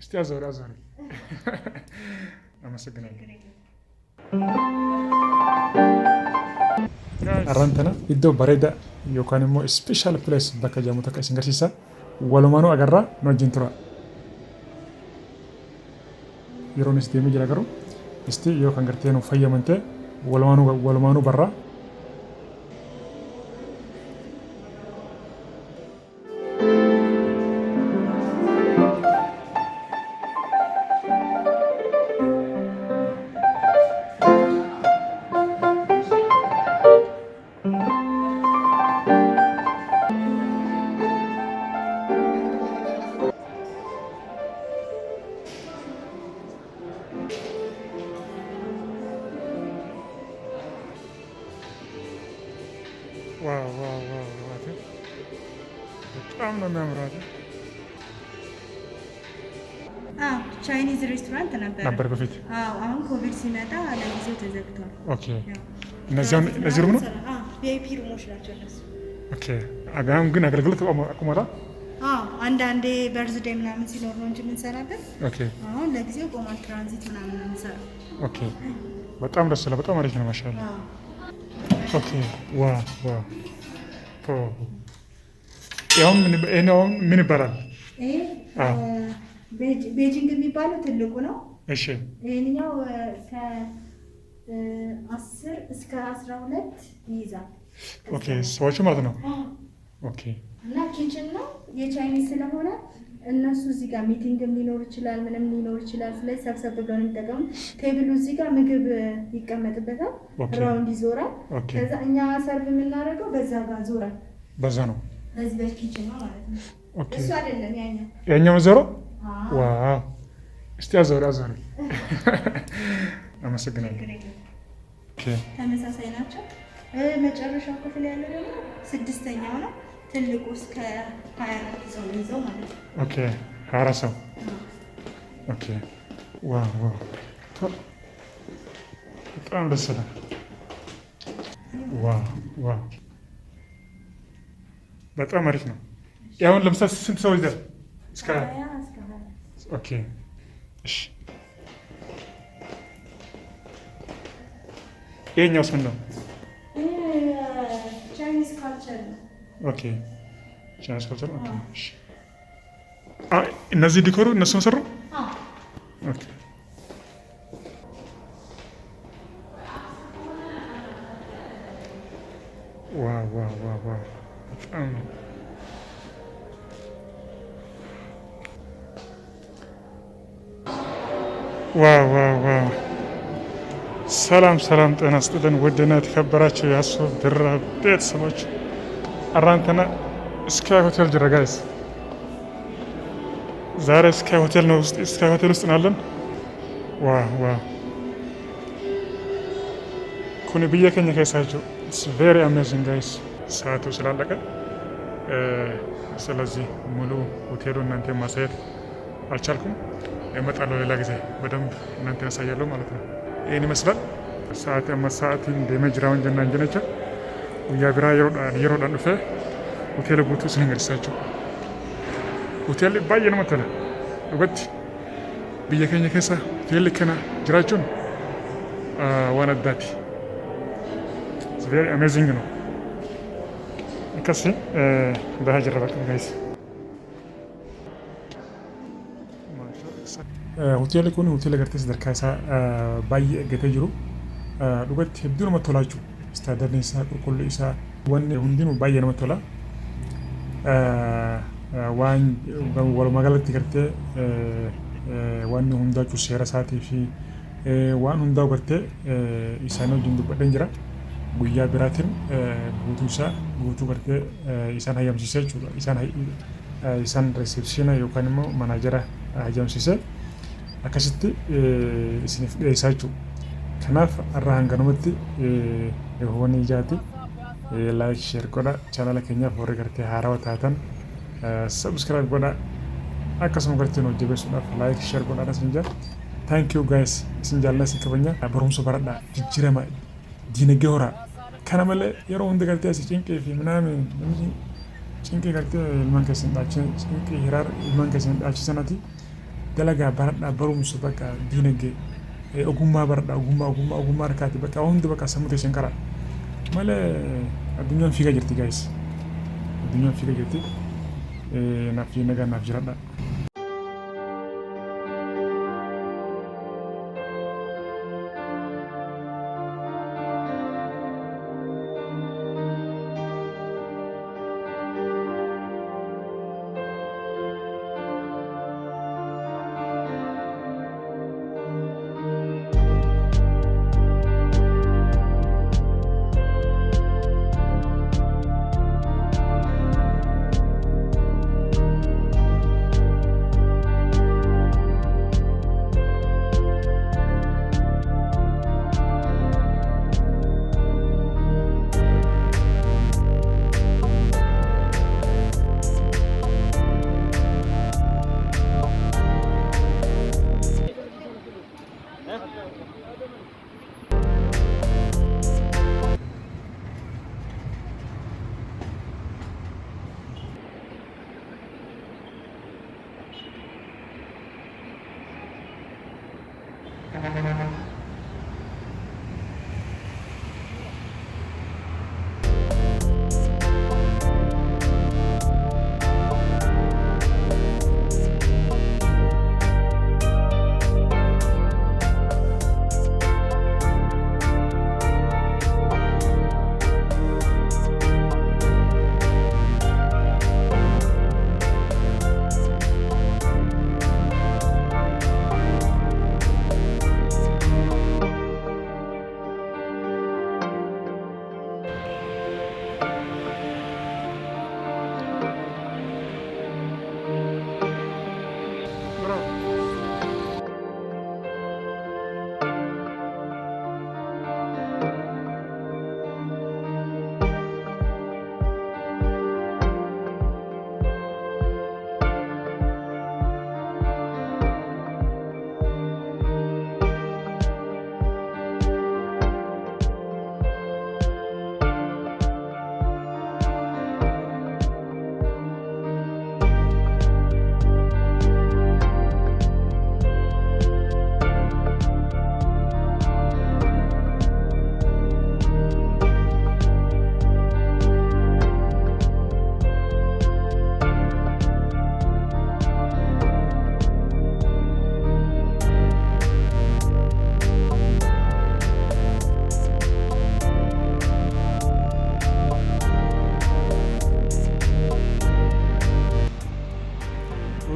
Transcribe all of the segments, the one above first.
እስቲ አዞሪ አዞሪ። አመሰግናለሁ። Arrantana iddoo bareedaa yookaan immoo ispeeshaal pilees bakka jedhamu takka isin agarsiisa. Walumaanuu agarraa nu wajjin tura. Yeroonis deemee jira garuu isti yoo kan gartee nu fayyamantee walumaanuu barraa. ዋው ዋው ዋው ዋው! በጣም ነው የሚያምረው። ቻይኒዝ ሬስቶራንት ነበር በፊት። አሁን ኮቪድ ሲመጣ ለጊዜው ተዘግቷል። ኦኬ። እነዚህ ሩም ነው? ቪአይፒ ሩሞች ናቸው እነሱ። ኦኬ። አሁን ግን አገልግሎት አቁሟል። አንዳንዴ በርዝዴይ ምናምን ሲኖር ነው እንጂ የምንሰራበት። ኦኬ። አሁን ለጊዜው ቆሟል። ትራንዚት ምናምን ነው የምንሰራው። ኦኬ። በጣም ደስ ይላል። በጣም አሪፍ ነው። ማሻአላ። ኦኬ። ዋው ዋው! ይሄው ምን ይባላል? ቤጂንግ የሚባለው ትልቁ ነው። እሺ። ይሄኛው ከ10 እስከ 12 ይይዛል። ኦኬ። ሰዎቹ ማለት ነው። ኦኬ። እና ኪችን ነው የቻይኒዝ ስለሆነ እነሱ እዚህ ጋር ሚቲንግም ሊኖር ይችላል፣ ምንም ሊኖር ይችላል። ስለዚህ ሰብሰብ ብለው የሚጠቀሙ ቴብሉ እዚህ ጋር ምግብ ይቀመጥበታል፣ ራውንድ ይዞራል። ከዛ እኛ ሰርቭ የምናደርገው በዛ ጋር ዞራል። በዛ ነው። በዚህ በኪችን ነው ማለት ነው። እሱ አይደለም ያኛው ዞሮ። ዋው! እስቲ አዞሪ አዞሪ። አመሰግናለሁ። ኦኬ። ተመሳሳይ ናቸው። መጨረሻው ክፍል ያለው ደግሞ 6ኛው ነው። ትልቁ እስከ 24 ሰው ይዘው ማለት ነው። ኦኬ። 24 ሰው። ኦኬ። ዋው ዋው! በጣም ደስ ይላል። ዋው ዋው! በጣም አሪፍ ነው። ያሁን ለምሳሌ ስንት ሰው ይዘል? እስከ 20። ኦኬ። እሺ። ይሄኛውስ ምን ነው? ቻይኒዝ ካልቸር ነው። ኦኬ። ቻይኒዝ ካልቸር። ኦኬ። እሺ። እነዚህ ዲኮሩ እነሱ ሰሩ? ኦኬ። ዋው ዋው ዋው ዋው! በጣም ነው። ዋው ዋው ዋው! ሰላም ሰላም፣ ጤና ይስጥልን ውድና የተከበራችሁ የአሱ ድራ ቤተሰቦች፣ አራንተና ስካይ ሆቴል ጅራ ጋይስ፣ ዛሬ ስካይ ሆቴል ነው ስካይ ሆቴል ውስጥ ናለን። ዋው ዋው! ኩኒ ብዬ ከኛ ከሳችሁ ኢትስ ቬሪ አሜዚንግ ጋይስ። ሰዓቱ ስላለቀ ስለዚህ ሙሉ ሆቴሉ እናንተ ማሳየት አልቻልኩም። እመጣለሁ ሌላ ጊዜ በደንብ እናንተ ያሳያለሁ ማለት ነው። ይሄን ይመስላል። ሰዓትን ደመጅራውን ጀና እንጀነቻ ጉያ ቢራ የሮዳን ዱፌ ሆቴል ጉቱ ስለንገርሳችሁ ሆቴል ባየ ነው መተለ ዱበት ብየ ከኛ ከሳ ሆቴል ከና ጅራችሁን ዋናዳቲ ኢትስ ቬሪ አሜዚንግ ነው። ከሲ በሀጀር በቃ ጋይስ hoteelli kun hoteela gartee sadarkaa isaa baay'ee eeggatee jiru dhugatti hedduu namatti tolaa jechuudha. Istaadarni isaa, qulqullu isaa, wanni hundinuu baay'ee namatti tola. Waan walumaa galatti gartee wanni hundaachuu seera isaatii fi waan hundaa gartee isaan wajjin dubbadhan jira. Guyyaa biraatiin guutuu gartee isaan hayyamsiisee jechuudha. Isaan reseepshina yookaan immoo manaajara hayyamsiisee akkasitti isiniif dhiyeessaa jechuudha. Kanaaf har'a hanganumatti hoonii ijaati laayik sheer godha. Chaanala keenyaaf warri gartee haarawaa taatan sabskiraayib godha. Akkasuma gartee nu hojjebeessuudhaaf laayik sheer godhaadha isin jaa. Thank you guys. Isin jaalladha isin kabajna. Barumsa baradha. Jijjiirama diinagdee horaa. Kana malee yeroo hundi gartee asii cinqee fi minaamin cinqee gartee ilmaan keessan dhaachisan cinqee hiraar ilmaan keessan dhaachisanati dalagaa baradhaa barumsa bakka diinagdee ogummaa baradhaa ogummaa harkaati bakka hundi bakka sammuu teessan qara malee addunyaan fiigaa jirti gaayis addunyaan fiigaa jirti naaf nagaa naaf jiradha.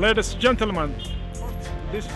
Ladies and gentlemen, this